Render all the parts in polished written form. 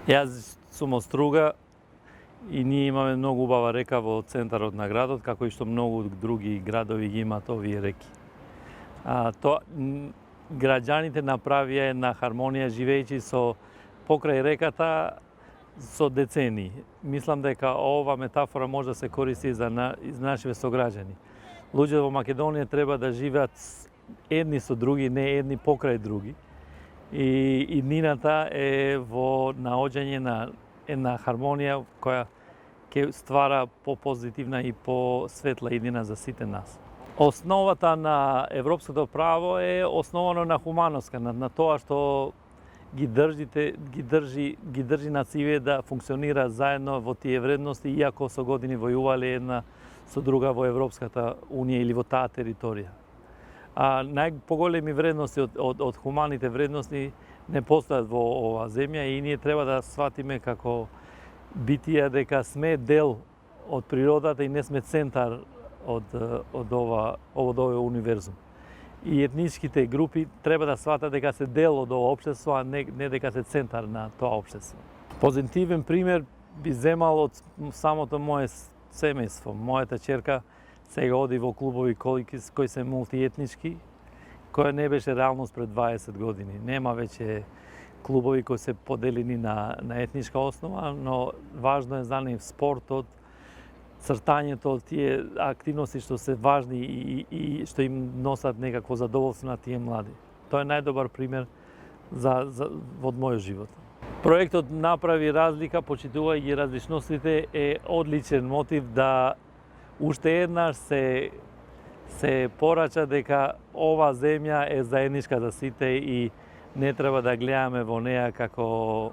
Јас сум од Струга и ние имаме многу убава река во центарот на градот, како и што многу други градови ги имаат овие реки. Граѓаните направија една хармонија живејќи покрај реката со децении. Мислам дека ова метафора може да се користи за нашите сограѓани. Луѓето во Македонија треба да живеат едни со други, не едни покрај други. И иднината е во наоѓање на една хармонија која ќе ствара попозитивна и посветла иднина за сите нас. Основата на европското право е основано на хуманоска, на тоа што ги држи нациите да функционира заедно во тие вредности, иако со години војувале една со друга во Европската унија или во таа територија. Најпоголеми вредности од хуманите вредности не постојат во оваа земја и ние треба да сватиме како битија дека сме дел од природата и не сме центар од овој универзум. И етничките групи треба да сватат дека се дел од ова општество, а не дека се центар на тоа општество. Позитивен пример би земал од самото мое семејство. Мојата ќерка сега оди во клубови кои се мултиетнички, која не беше реалност пред 20 години. Нема веќе клубови кои се поделени на етничка основа, но важно е за нив спортот, цртањето, тие активности што се важни и што им носат некакво задоволство на тие млади. Тоа е најдобар пример од мојот живот. Проектот направи разлика, почитувајќи ги различностите, е одличен мотив да уште еднаш се порача дека ова земја е заедничка за сите и не треба да гледаме во неа како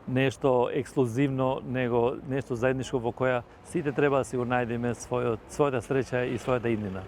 нешто ексклузивно, него нешто заедничко во која сите треба да си го најдеме својата среќа и својата иднина.